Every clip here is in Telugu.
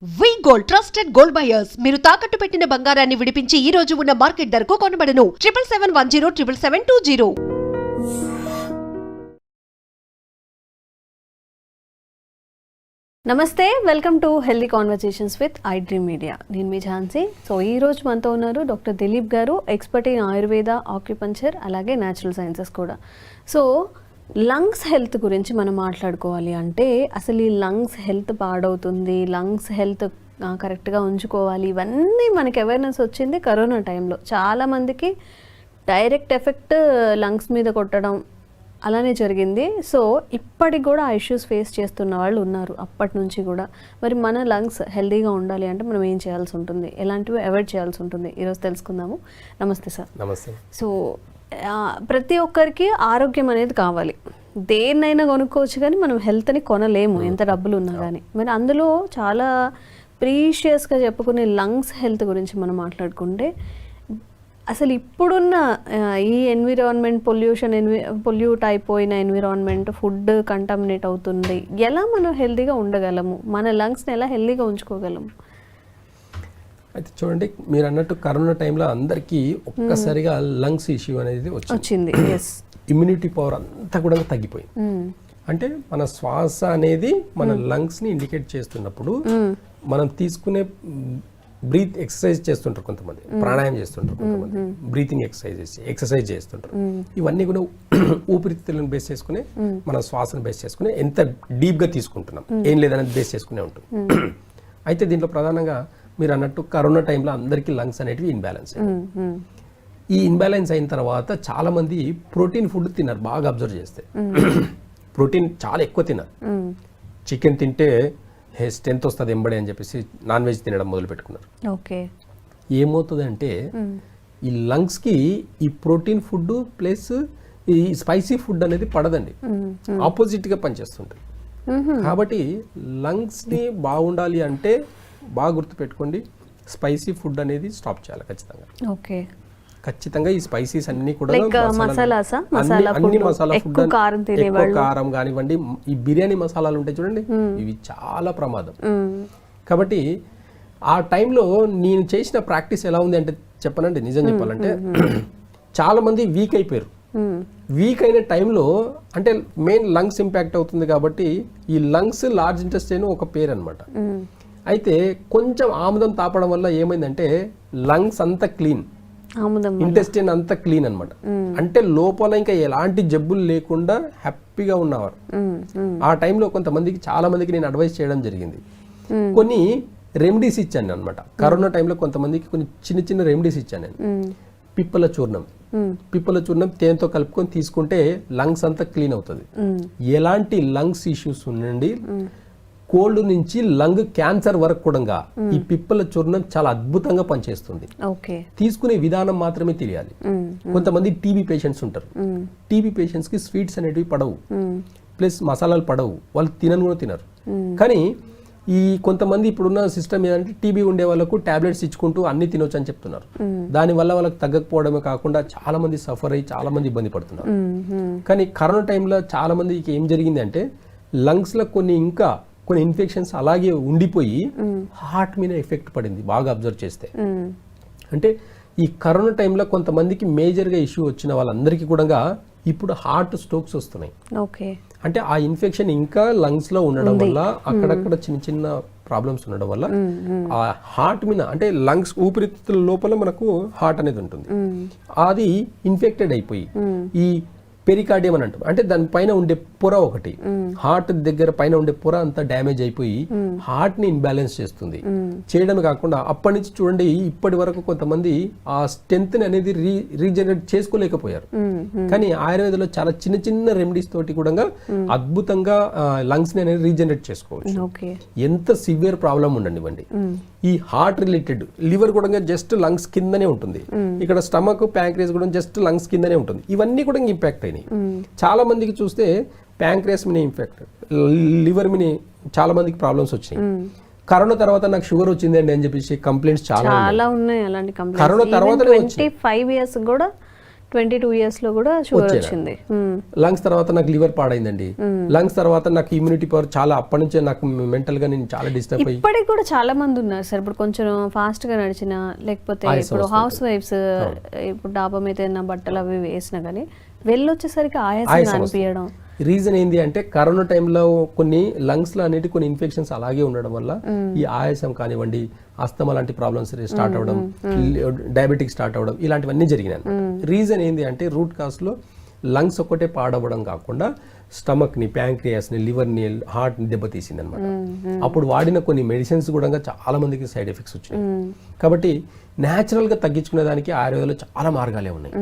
వి గోల్డ్ ట్రస్టెడ్ గోల్డ్ బయర్స్ మీరు తాకట్టు పెట్టిన బంగారాన్ని విడిపించి ఈ రోజు ఉన్న మార్కెట్ ధరకు కొనబడను 7771077720. నమస్తే, welcome to healthy conversations with I dream media. నేను మీ ఝాన్సీ. సో ఈ రోజు మనతో ఉన్నారు డాక్టర్ దిలీప్ గారు, ఎక్స్పర్ట్ ఇన్ ఆయుర్వేద, ఆక్యుపంచర్, అలాగే న్యాచురల్ సైన్సెస్ కూడా. సో లంగ్స్ హెల్త్ గురించి మనం మాట్లాడుకోవాలి అంటే అసలు ఈ లంగ్స్ హెల్త్ పాడవుతుంది, లంగ్స్ హెల్త్ కరెక్ట్గా ఉంచుకోవాలి, ఇవన్నీ మనకి అవేర్నెస్ వచ్చింది కరోనా టైంలో. చాలామందికి డైరెక్ట్ ఎఫెక్ట్ లంగ్స్ మీద కొట్టడం అలానే జరిగింది. సో ఇప్పటికి కూడా ఆ ఇష్యూస్ ఫేస్ చేస్తున్న వాళ్ళు ఉన్నారు అప్పటి నుంచి కూడా. మరి మన లంగ్స్ హెల్తీగా ఉండాలి అంటే మనం ఏం చేయాల్సి ఉంటుంది, ఎలాంటివి అవాయిడ్ చేయాల్సి ఉంటుంది, ఈరోజు తెలుసుకుందాము. నమస్తే సార్. నమస్తే. సో ప్రతి ఒక్కరికి ఆరోగ్యం అనేది కావాలి. దేన్నైనా కొనుక్కోవచ్చు కానీ మనం హెల్త్ని కొనలేము ఎంత డబ్బులు ఉన్నా కానీ. మరి అందులో చాలా ప్రీషియస్గా చెప్పుకునే లంగ్స్ హెల్త్ గురించి మనం మాట్లాడుకుంటే అసలు ఇప్పుడున్న ఈ ఎన్విరాన్మెంట్ పొల్యూట్ అయిపోయిన ఎన్విరాన్మెంట్, ఫుడ్ కంటామినేట్ అవుతుంది, ఎలా మనం హెల్తీగా ఉండగలము, మన లంగ్స్ని ఎలా హెల్తీగా ఉంచుకోగలము? అయితే చూడండి, మీరు అన్నట్టు కరోనా టైంలో అందరికీ ఒక్కసారిగా లంగ్స్ ఇష్యూ అనేది వచ్చింది. ఇమ్యూనిటీ పవర్ అంతా కూడా తగ్గిపోయింది. అంటే మన శ్వాస అనేది మన లంగ్స్ని ఇండికేట్ చేస్తున్నప్పుడు మనం తీసుకునే బ్రీత్ ఎక్సర్సైజ్ చేస్తుంటారు కొంతమంది, ప్రాణాయామం చేస్తుంటారు కొంతమంది, బ్రీతింగ్ ఎక్సర్సైజ్ చేస్తుంటారు. ఇవన్నీ కూడా ఊపిరితిత్తులను బేస్ చేసుకుని మన శ్వాసను బేస్ చేసుకుని ఎంత డీప్గా తీసుకుంటున్నాం ఏం లేదనేది బేస్ చేసుకునే ఉంటుంది. అయితే దీంట్లో ప్రధానంగా మీరు అన్నట్టు కరోనా టైంలో అందరికీ లంగ్స్ అనేటివి ఇన్బ్యాలెన్స్. ఈ ఇన్బ్యాలెన్స్ అయిన తర్వాత చాలా మంది ప్రోటీన్ ఫుడ్ తిన్నారు. బాగా అబ్జర్వ్ చేస్తే ప్రోటీన్ చాలా ఎక్కువ తిన్నారు. చికెన్ తింటే స్ట్రెంత్ వస్తుంది ఎంబడే అని చెప్పేసి నాన్ వెజ్ తినడం మొదలు పెట్టుకున్నారు. ఓకే, ఏమవుతుంది అంటే ఈ లంగ్స్కి ఈ ప్రోటీన్ ఫుడ్ ప్లస్ ఈ స్పైసీ ఫుడ్ అనేది పడదండి, ఆపోజిట్గా పనిచేస్తుంటుంది. కాబట్టి లంగ్స్ని బాగుండాలి అంటే బాగా గుర్తుపెట్టుకోండి, స్పైసీ ఫుడ్ అనేది స్టాప్ చేయాలి ఖచ్చితంగా. ఓకే, ఖచ్చితంగా ఈ స్పైసీస్ అన్ని కూడా అన్ని మసాలా ఫుడ్, ఎక్కువ కారం కానివ్వండి, ఈ బిర్యానీ మసాలాలు ఉంటాయి చూడండి, ఇవి చాలా ప్రమాదం. కాబట్టి ఆ టైంలో నేను చేసిన ప్రాక్టీస్ ఎలా ఉంది అంటే చెప్పనండి, నిజం చెప్పాలంటే చాలా మంది వీక్ అయిపోయారు. వీక్ అయిన టైంలో అంటే మెయిన్ లంగ్స్ ఇంపాక్ట్ అవుతుంది కాబట్టి ఈ లంగ్స్ లార్జ్ ఇంటెస్టైన్ ఒక పేరు అనమాట. అయితే కొంచెం ఆముదం తాపడం వల్ల ఏమైందంటే లంగ్స్ అంతా క్లీన్, ఇంటెస్టైన్ అంతా క్లీన్ అనమాట. అంటే లోపల ఇంకా ఎలాంటి జబ్బులు లేకుండా హ్యాపీగా ఉన్నవారు. ఆ టైంలో కొంతమందికి, చాలా మందికి నేను అడ్వైస్ చేయడం జరిగింది. కొన్ని రెమెడీస్ ఇచ్చాను అనమాట. కరోనా టైంలో కొంతమందికి కొన్ని చిన్న చిన్న రెమెడీస్ ఇచ్చాను నేను. పిప్పల చూర్ణం తేనెతో కలుపుకొని తీసుకుంటే లంగ్స్ అంతా క్లీన్ అవుతుంది. ఎలాంటి లంగ్స్ ఇష్యూస్ ఉండండి, కోల్డ్ నుంచి లంగ్ క్యాన్సర్ వరకు కూడా ఈ పిప్పల చూర్ణం చాలా అద్భుతంగా పనిచేస్తుంది. తీసుకునే విధానం మాత్రమే తెలియాలి. కొంతమంది టీబీ పేషెంట్స్ ఉంటారు. టీబీ పేషెంట్స్ కి స్వీట్స్ అనేటివి పడవు, ప్లస్ మసాలాలు పడవు, వాళ్ళు కూడా తినరు. కానీ ఈ కొంతమంది ఇప్పుడున్న సిస్టమ్ ఏంటంటే టీబీ ఉండే వాళ్ళకు టాబ్లెట్స్ ఇచ్చుకుంటూ అన్ని తినొచ్చు అని చెప్తున్నారు. దానివల్ల వాళ్ళకి తగ్గకపోవడమే కాకుండా చాలా మంది సఫర్ అయ్యి చాలా మంది ఇబ్బంది పడుతున్నారు. కానీ కరోనా టైంలో చాలా మందికి ఏం జరిగింది అంటే లంగ్స్ లో కొన్ని ఇన్ఫెక్షన్స్ అలాగే ఉండిపోయి హార్ట్ మీద ఎఫెక్ట్ పడింది బాగా అబ్జర్వ్ చేస్తే. అంటే ఈ కరోనా టైంలో కొంతమందికి మేజర్గా ఇష్యూ వచ్చిన వాళ్ళందరికీ కూడా ఇప్పుడు హార్ట్ స్ట్రోక్స్ వస్తున్నాయి. అంటే ఆ ఇన్ఫెక్షన్ ఇంకా లంగ్స్ లో ఉండడం వల్ల, అక్కడక్కడ చిన్న చిన్న ప్రాబ్లమ్స్ ఉండడం వల్ల ఆ హార్ట్ మీద, అంటే లంగ్స్ ఊపిరితిత్తుల లోపల మనకు హార్ట్ అనేది ఉంటుంది, అది ఇన్ఫెక్టెడ్ అయిపోయి ఈ పెరికార్డియం అని అంటాం. అంటే దాని పైన ఉండే పొర ఒకటి, హార్ట్ దగ్గర పైన ఉండే పొర అంతా డ్యామేజ్ అయిపోయి హార్ట్ ని ఇన్బ్యాలెన్స్ చేస్తుంది. చేయడమే కాకుండా అప్పటి నుంచి చూడండి ఇప్పటి వరకు కొంతమంది ఆ స్ట్రెంత్ అనేది రీజనరేట్ చేసుకోలేకపోయారు. కానీ ఆయుర్వేదంలో చాలా చిన్న చిన్న రెమెడీస్ తోటి కూడా అద్భుతంగా లంగ్స్ ని అనేది రీజనరేట్ చేసుకోవచ్చు. ఎంత సివియర్ ప్రాబ్లం ఉండనివ్వండి, ఈ హార్ట్ రిలేటెడ్, లివర్ కూడా జస్ట్ లంగ్స్ కిందనే ఉంటుంది, ఇక్కడ స్టమక్, ప్యాంక్రియస్ కూడా జస్ట్ లంగ్స్ కిందనే ఉంటుంది. ఇవన్నీ కూడా ఇంపాక్ట్ అయినాయి. చాలా మందికి చూస్తే ప్యాంక్రియస్ మీద ఇంపాక్ట్, లివర్ మీద చాలా మందికి ప్రాబ్లమ్స్ వచ్చినాయి. కరోనా తర్వాత నాకు షుగర్ వచ్చింది అండి అని చెప్పేసి కంప్లైంట్స్ చాలా ఉన్నాయి. అలాంటి కరోనా తర్వాత 25 years కూడా 22 yearsలో కూడా షుగర్ వచ్చింది. లంగ్స్ తర్వాత నాకు లివర్ పాడైందండి. లంగ్స్ తర్వాత నాకు ఇమ్యూనిటీ పవర్ చాలా, అప్పటి నుంచే నాకు మెంటల్ గా నేను చాలా డిస్టర్బ్ అయ్యి. ఇప్పటికి కూడా చాలా మంది ఉన్నారు సార్, ఇప్పుడు కొంచెం ఫాస్ట్ గా నడిచిన, లేకపోతే ఇప్పుడు హౌస్ వైఫ్స్ ఇప్పుడు డాబా మీద ఏదైనా బట్టలు అవి వేసినా కానీ వెళ్ళొచ్చేసరికి ఆయాసం అనిపించడం. రీజన్ ఏంటి అంటే కరోనా టైంలో కొన్ని లంగ్స్ లో అనేటి కొన్ని ఇన్ఫెక్షన్స్ అలాగే ఉండడం వల్ల ఈ ఆయాసం కానివ్వండి, అస్తమా లాంటి ప్రాబ్లమ్స్ స్టార్ట్ అవ్వడం, డయాబెటిక్ స్టార్ట్ అవ్వడం, ఇలాంటివన్నీ జరిగినాయి. రీజన్ ఏంటి అంటే రూట్ కాజ్ లో లంగ్స్ ఒక్కటే పాడవడం కాకుండా స్టమక్ ని, ప్యాంక్రియాస్ ని, లివర్ ని, హార్ట్ ని దెబ్బతీసింది అనమాట. అప్పుడు వాడిన కొన్ని మెడిసిన్స్ కూడా చాలా మందికి సైడ్ ఎఫెక్ట్స్ వచ్చినాయి. కాబట్టి న్యాచురల్ గా తగ్గించుకునే దానికి ఆయుర్వేదంలో చాలా మార్గాలే ఉన్నాయి.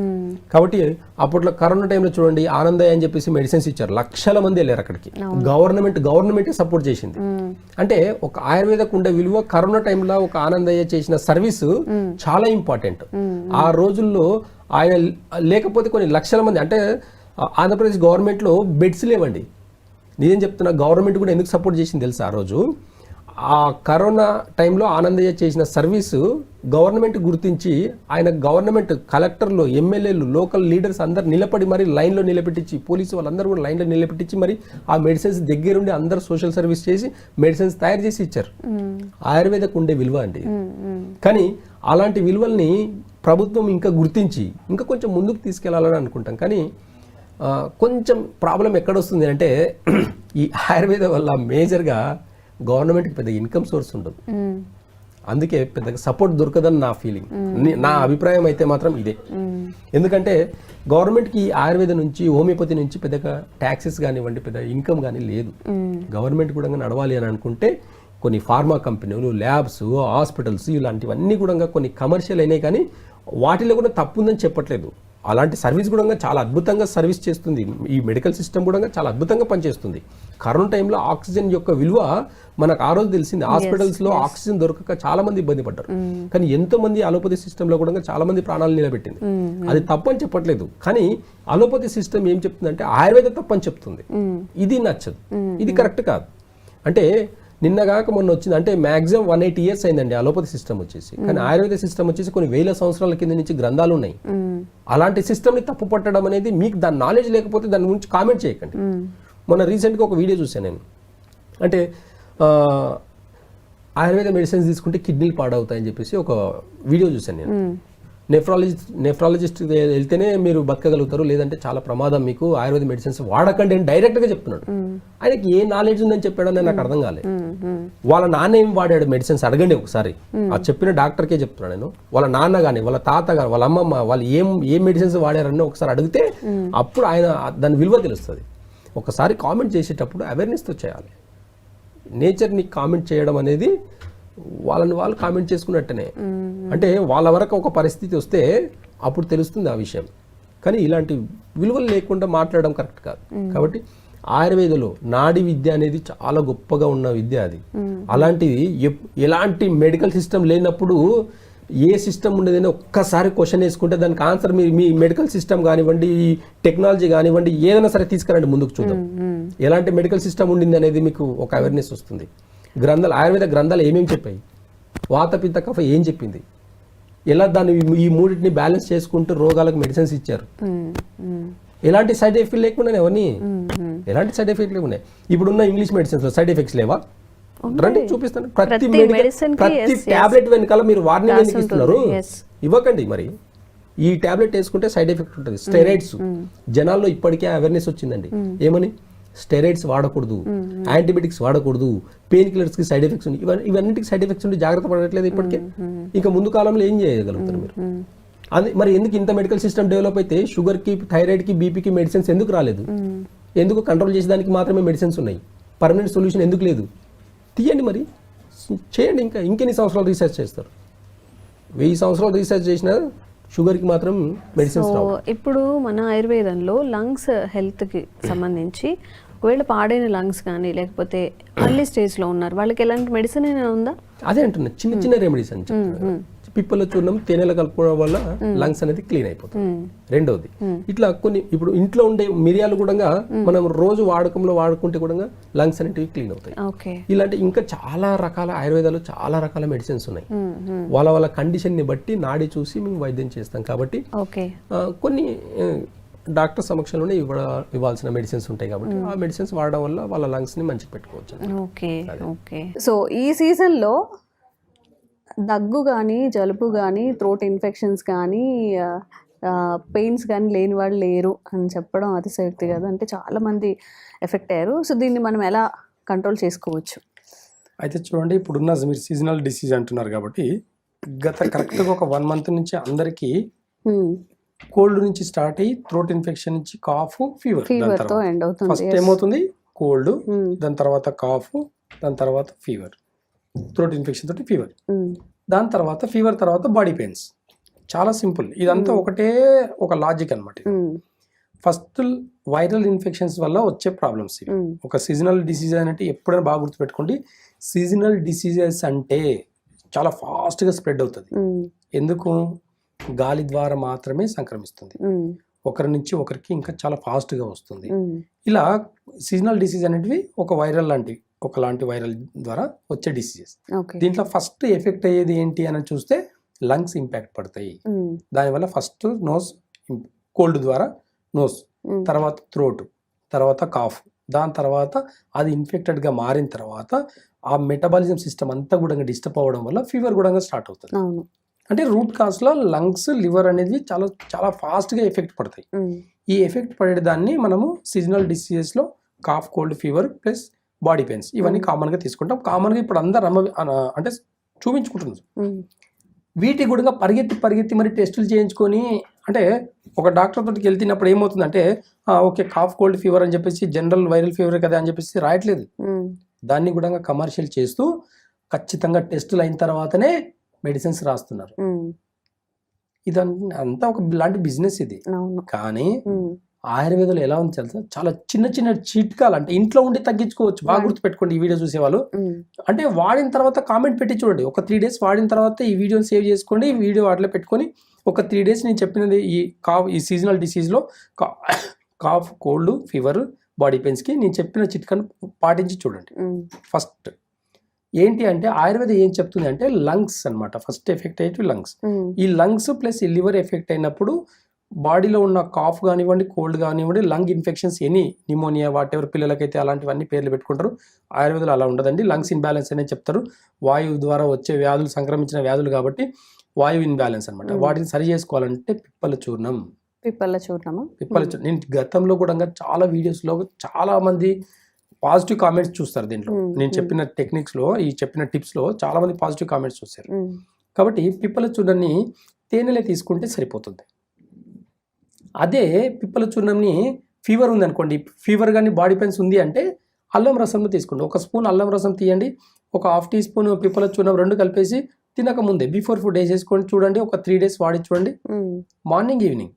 కాబట్టి అప్పట్లో కరోనా టైంలో చూడండి, ఆనందయ్య అని చెప్పేసి మెడిసిన్స్ ఇచ్చారు, లక్షల మంది వెళ్ళారు అక్కడికి. గవర్నమెంట్ సపోర్ట్ చేసింది. అంటే ఒక ఆయుర్వేదకు ఉండే విలువ కరోనా టైంలో ఒక ఆనందయ్య చేసిన సర్వీస్ చాలా ఇంపార్టెంట్. ఆ రోజుల్లో ఆయన లేకపోతే కొన్ని లక్షల మంది, అంటే ఆంధ్రప్రదేశ్ గవర్నమెంట్లో బెడ్స్ లేవండి. నేనేం చెప్తున్నా, గవర్నమెంట్ కూడా ఎందుకు సపోర్ట్ చేసింది తెలుసా? ఆ రోజు ఆ కరోనా టైంలో ఆనందయ్య చేసిన సర్వీసు గవర్నమెంట్ గుర్తించి ఆయన గవర్నమెంట్ కలెక్టర్లు, ఎమ్మెల్యేలు, లోకల్ లీడర్స్ అందరు నిలబడి మరి లైన్లో నిలబెట్టించి, పోలీసు వాళ్ళందరూ కూడా లైన్లో నిలబెట్టించి మరి ఆ మెడిసిన్స్ దగ్గరుండి అందరు సోషల్ సర్వీస్ చేసి మెడిసిన్స్ తయారు చేసి ఇచ్చారు. ఆయుర్వేదకు ఉండే విలువ అండి. కానీ అలాంటి విలువల్ని ప్రభుత్వం ఇంకా గుర్తించి ఇంకా కొంచెం ముందుకు తీసుకెళ్లాలని అనుకుంటాం. కానీ కొంచెం ప్రాబ్లం ఎక్కడొస్తుంది అంటే ఈ ఆయుర్వేద వల్ల మేజర్గా గవర్నమెంట్కి పెద్ద ఇన్కమ్ సోర్స్ ఉండదు. అందుకే పెద్దగా సపోర్ట్ దొరకదని నా ఫీలింగ్, నా అభిప్రాయం అయితే మాత్రం ఇదే. ఎందుకంటే గవర్నమెంట్కి ఆయుర్వేద నుంచి, హోమియోపతి నుంచి పెద్దగా ట్యాక్సెస్ కానివ్వండి, పెద్ద ఇన్కమ్ కానీ లేదు. గవర్నమెంట్ కూడా నడవాలి అని అనుకుంటే కొన్ని ఫార్మా కంపెనీలు, ల్యాబ్స్, హాస్పిటల్స్ ఇలాంటివన్నీ కూడా కొన్ని కమర్షియల్ అయినాయి. కానీ వాటిలో కూడా తప్పు ఉందని చెప్పట్లేదు. అలాంటి సర్వీస్ కూడా చాలా అద్భుతంగా సర్వీస్ చేస్తుంది. ఈ మెడికల్ సిస్టమ్ కూడా చాలా అద్భుతంగా పనిచేస్తుంది. కరోనా టైంలో ఆక్సిజన్ యొక్క విలువ మనకు ఆ రోజు తెలిసింది. హాస్పిటల్స్ లో ఆక్సిజన్ దొరకక చాలా మంది ఇబ్బంది పడ్డారు. కానీ ఎంతో మంది అలోపతి సిస్టమ్ లో కూడా చాలా మంది ప్రాణాలు నిలబెట్టింది. అది తప్పని చెప్పట్లేదు. కానీ అలోపతి సిస్టమ్ ఏం చెప్తుందంటే ఆయుర్వేద తప్పని చెప్తుంది. ఇది నచ్చదు, ఇది కరెక్ట్ కాదు. అంటే నిన్నగాక మొన్న వచ్చింది, అంటే మాక్సిమం 180 years అయిందండి అలోపతి సిస్టమ్ వచ్చేసి. కానీ ఆయుర్వేద సిస్టమ్ వచ్చేసి కొన్ని వేల సంవత్సరాల కింద నుంచి గ్రంథాలు ఉన్నాయి. అలాంటి సిస్టమ్ని తప్పు పట్టడం అనేది, మీకు దాని నాలెడ్జ్ లేకపోతే దాని గురించి కామెంట్ చేయకండి. మొన్న రీసెంట్గా ఒక వీడియో చూశాను నేను. అంటే ఆయుర్వేద మెడిసిన్స్ తీసుకుంటే కిడ్నీలు పాడవుతాయని చెప్పేసి ఒక వీడియో చూశాను నేను. నెఫ్రాలజిస్ట్ వెళ్తేనే మీరు బతకగలుగుతారు, లేదంటే చాలా ప్రమాదం మీకు, ఆయుర్వేద మెడిసిన్స్ వాడకండి అని డైరెక్ట్గా చెప్తున్నాడు. ఆయనకి ఏ నాలెడ్జ్ ఉందని చెప్పాడని నాకు అర్థం కాలేదు. వాళ్ళ నాన్న ఏం వాడాడు మెడిసిన్స్ అడగండి ఒకసారి. ఆ చెప్పిన డాక్టర్కే చెప్తున్నాను నేను. వాళ్ళ నాన్న కానీ, వాళ్ళ తాత కానీ, వాళ్ళ అమ్మమ్మ వాళ్ళు ఏం మెడిసిన్స్ వాడారని ఒకసారి అడిగితే అప్పుడు ఆయన దాని విలువ తెలుస్తుంది. ఒకసారి కామెంట్ చేసేటప్పుడు అవేర్నెస్తో చేయాలి. నేచర్ని కామెంట్ చేయడం అనేది వాళ్ళని వాళ్ళు కామెంట్ చేసుకున్నట్టనే. అంటే వాళ్ళ వరకు ఒక పరిస్థితి వస్తే అప్పుడు తెలుస్తుంది ఆ విషయం. కానీ ఇలాంటి విలువలు లేకుండా మాట్లాడడం కరెక్ట్ కాదు. కాబట్టి ఆయుర్వేదంలో నాడి విద్య అనేది చాలా గొప్పగా ఉన్న విద్య అది. అలాంటిది ఎలాంటి మెడికల్ సిస్టమ్ లేనప్పుడు ఏ సిస్టమ్ ఉండేదని ఒక్కసారి క్వశ్చన్ వేసుకుంటే దానికి ఆన్సర్ మీ మెడికల్ సిస్టమ్ కానివ్వండి, ఈ టెక్నాలజీ కానివ్వండి, ఏదైనా సరే తీసుకురండి ముందుకు చూద్దాం. ఎలాంటి మెడికల్ సిస్టమ్ ఉండింది అనేది మీకు ఒక అవేర్నెస్ వస్తుంది. గ్రంథాలు, ఆయుర్వేద గ్రంథాలు ఏమేమి చెప్పాయి, వాత పిత్త కఫ ఏం చెప్పింది, ఎలా దాన్ని ఈ మూడింటిని బ్యాలెన్స్ చేసుకుంటూ రోగాలకు మెడిసిన్స్ ఇచ్చారు. ఎలాంటి సైడ్ ఎఫెక్ట్ లేకుండా ఎవరిని ఎలాంటి సైడ్ ఎఫెక్ట్ లేకుండా. ఇప్పుడున్న ఇంగ్లీష్ మెడిసిన్స్ లో సైడ్ ఎఫెక్ట్స్ లేవా? రండి చూపిస్తాను. ప్రతి టాబ్లెట్ వెనకాల మీరు వార్నింగ్ ఎందుకు ఇస్తున్నారు? ఇవ్వకండి. మరి ఈ టాబ్లెట్ వేసుకుంటే సైడ్ ఎఫెక్ట్ ఉంటుంది. స్టెరాయిడ్స్ జనాల్లో ఇప్పటికే అవేర్నెస్ వచ్చిందండి. ఏమని? స్టెరాయిడ్స్ వాడకూడదు, యాంటీబయాటిక్స్ వాడకూడదు, పెయిన్ కిల్లర్స్ కి సైడ్ ఎఫెక్ట్స్ ఉన్నాయి. ఇవన్నిటికి సైడ్ ఎఫెక్ట్స్ ఉండి జాగ్రత్త పడట్లేదు ఇప్పటికే. ఇంకా ముందు కాలంలో ఏం చేయగలుగుతారు మీరు? అది మరి ఎందుకు ఇంత మెడికల్ సిస్టమ్ డెవలప్ అయితే షుగర్ కి, థైరాయిడ్ కి, బీపీకి మెడిసిన్స్ ఎందుకు రాలేదు? ఎందుకు కంట్రోల్ చేసేదానికి మాత్రమే మెడిసిన్స్ ఉన్నాయి? పర్మనెంట్ సొల్యూషన్ ఎందుకు లేదు? తీయండి, మరి చేయండి. ఇంకెన్ని సంవత్సరాలు రీసెర్చ్ చేస్తారు? 1000 సంవత్సరాలు రీసెర్చ్ చేసినా షుగర్కి మాత్రం మెడిసిన్స్ రావు. ఇప్పుడు మన ఆయుర్వేదంలో లంగ్స్ హెల్త్కి సంబంధించి ఒకవేళ పాడైన లంగ్స్ కానీ లేకపోతే అర్లీ స్టేజ్లో ఉన్నారు వాళ్ళకి ఎలాంటి మెడిసిన్ అయినా ఉందా? అదే అంటున్నా, చిన్న చిన్న రెమెడీస్ అని పిప్పల చూర్ణం తేనెలో కలుపుకోవడం వల్ల లంగ్స్ అనేది క్లీన్ అయిపోతుంది. రెండోది ఇట్లా కొన్ని ఇప్పుడు ఇంట్లో ఉండే మిరియాలు కూడా మనం రోజు వాడకంలో వాడుకుంటే కూడా లంగ్స్ అనేటివి క్లీన్ అవుతాయి. ఇలాంటి ఇంకా చాలా రకాల ఆయుర్వేదాలు చాలా రకాల మెడిసిన్స్ ఉన్నాయి. వాళ్ళ కండిషన్ ని బట్టి నాడి చూసి మేము వైద్యం చేస్తాం. కాబట్టి కొన్ని డాక్టర్ సమక్షంలోనే ఇవ్వాల్సిన మెడిసిన్స్ ఉంటాయి కాబట్టి ఆ మెడిసిన్స్ వాడడం వల్ల వాళ్ళ లంగ్స్ ని మంచిగా పెట్టుకోవచ్చు. సో ఈ సీజన్లో దగ్గు కానీ జలుబు కానీ థ్రోట్ ఇన్ఫెక్షన్స్ కానీ పెయిన్స్ కానీ లేని వాళ్ళు లేరు అని చెప్పడం అతిశయోక్తి కదా. అంటే చాలామంది ఎఫెక్ట్ అయ్యారు. సో దీన్ని మనం ఎలా కంట్రోల్ చేసుకోవచ్చు? అయితే చూడండి, ఇప్పుడున్న మీరు సీజనల్ డిసీజ్ అంటున్నారు కాబట్టి కరెక్ట్గా ఒక 1 month నుంచి అందరికీ కోల్డ్ నుంచి స్టార్ట్ అయ్యి థ్రోట్ ఇన్ఫెక్షన్ నుంచి కాఫ్, ఫీవర్. ఫస్ట్ ఏమవుతుంది? కోల్డ్, దాని తర్వాత కాఫ్, దాని తర్వాత ఫీవర్, థ్రోట్ ఇన్ఫెక్షన్ తోటి ఫీవర్, దాని తర్వాత ఫీవర్ తర్వాత బాడీ పెయిన్స్. చాలా సింపుల్. ఇదంతా ఒకటే ఒక లాజిక్ అనమాట. ఫస్ట్ వైరల్ ఇన్ఫెక్షన్స్ వల్ల వచ్చే ప్రాబ్లమ్స్ ఇవి. ఒక సీజనల్ డిసీజ్ అంటే ఎప్పుడైనా బాగా గుర్తుపెట్టుకోండి, సీజనల్ డిసీజెస్ అంటే చాలా ఫాస్ట్గా స్ప్రెడ్ అవుతుంది. ఎందుకు? గాలి ద్వారా మాత్రమే సంక్రమిస్తుంది. ఒకరి నుంచి ఒకరికి ఇంకా చాలా ఫాస్ట్గా వస్తుంది. ఇలా సీజనల్ డిసీజ్ అనేటివి ఒక వైరల్ లాంటివి, ఒకలాంటి వైరల్ ద్వారా వచ్చే డిసీజెస్. దీంట్లో ఫస్ట్ ఎఫెక్ట్ అయ్యేది ఏంటి అని చూస్తే లంగ్స్ ఇంపాక్ట్ పడతాయి. దానివల్ల ఫస్ట్ నోస్, కోల్డ్ ద్వారా నోస్, తర్వాత థ్రోట్, తర్వాత కాఫ్, దాని తర్వాత అది ఇన్ఫెక్టెడ్గా మారిన తర్వాత ఆ మెటబాలిజం సిస్టమ్ అంతా కూడా డిస్టర్బ్ అవ్వడం వల్ల ఫీవర్ కూడా స్టార్ట్ అవుతుంది. అంటే రూట్ కాజ్లో లంగ్స్, లివర్ అనేది చాలా చాలా ఫాస్ట్గా ఎఫెక్ట్ పడతాయి. ఈ ఎఫెక్ట్ పడే దాన్ని మనము సీజనల్ డిసీజెస్లో cough, cold, fever plus body pains ఇవన్నీ కామన్గా తీసుకుంటాం. కామన్గా ఇప్పుడు అందరు అంటే చూపించుకుంటున్నారు. వీటి కూడా పరిగెత్తి మరి టెస్టులు చేయించుకొని, అంటే ఒక డాక్టర్ తోటికి వెళ్తున్నప్పుడు ఏమవుతుందంటే ఓకే కాఫ్, కోల్డ్, ఫీవర్ అని చెప్పేసి జనరల్ వైరల్ ఫీవర్ కదా అని చెప్పేసి రాయట్లేదు. దాన్ని కూడా కమర్షియల్ చేస్తూ ఖచ్చితంగా టెస్టులు అయిన తర్వాతనే మెడిసిన్స్ రాస్తున్నారు. ఇదంతా ఒక లాంటి బిజినెస్ ఇది. కానీ ఆయుర్వేదంలో ఎలా ఉంది తెలుసా? చాలా చిన్న చిన్న చిట్కాలు, అంటే ఇంట్లో ఉండి తగ్గించుకోవచ్చు. బాగా గుర్తుపెట్టుకోండి ఈ వీడియో చూసేవాళ్ళు. అంటే వాడిన తర్వాత కామెంట్ పెట్టి చూడండి. ఒక 3 days వాడిన తర్వాత ఈ వీడియోని సేవ్ చేసుకోండి. ఈ వీడియో వాటిలో పెట్టుకొని ఒక 3 days నేను చెప్పినది ఈ సీజనల్ డిసీజ్లో కాఫ్, కోల్డ్, ఫీవర్, బాడీ పెయిన్స్కి నేను చెప్పిన చిట్కాను పాటించి చూడండి. ఫస్ట్ ఏంటి అంటే ఆయుర్వేదం ఏం చెప్తుంది అంటే లంగ్స్ అన్నమాట. ఫస్ట్ ఎఫెక్ట్ అయ్యేవి లంగ్స్. ఈ లంగ్స్ ప్లస్ ఈ లివర్ ఎఫెక్ట్ అయినప్పుడు బాడీలో ఉన్న కాఫ్ కానివ్వండి, కోల్డ్ కానివ్వండి, lung infections any pneumonia whatever పిల్లలకైతే అలాంటివన్నీ పేర్లు పెట్టుకుంటారు. ఆయుర్వేదంలో అలా ఉండదండి. లంగ్స్ ఇన్బ్యాలెన్స్ అనే చెప్తారు. వాయువు ద్వారా వచ్చే వ్యాధులు, సంక్రమించిన వ్యాధులు కాబట్టి వాయువు ఇన్బ్యాలెన్స్ అనమాట. వాటిని సరి చేసుకోవాలంటే పిప్పల చూర్ణం. నేను గతంలో కూడా చాలా వీడియోస్లో చాలా మంది పాజిటివ్ కామెంట్స్ చూస్తారు. దీంట్లో నేను చెప్పిన టెక్నిక్స్లో, ఈ చెప్పిన టిప్స్లో చాలా మంది పాజిటివ్ కామెంట్స్ చూస్తారు. కాబట్టి పిప్పల చూర్ణాన్ని తేనెలే తీసుకుంటే సరిపోతుంది. అదే పిప్పల చూర్ణంని ఫీవర్ ఉంది అనుకోండి, ఫీవర్ కానీ బాడీ పెయిన్స్ ఉంది అంటే అల్లం రసంలో తీసుకోండి. 1 స్పూన్ అల్లం రసం తీయండి, ఒక 1/2 teaspoon పిప్పల చూర్ణం 2 కలిపేసి తినక ముందే బిఫోర్ ఫుడ్ వేసేసుకోండి. చూడండి, ఒక 3 days వాడి చూడండి. మార్నింగ్, ఈవినింగ్,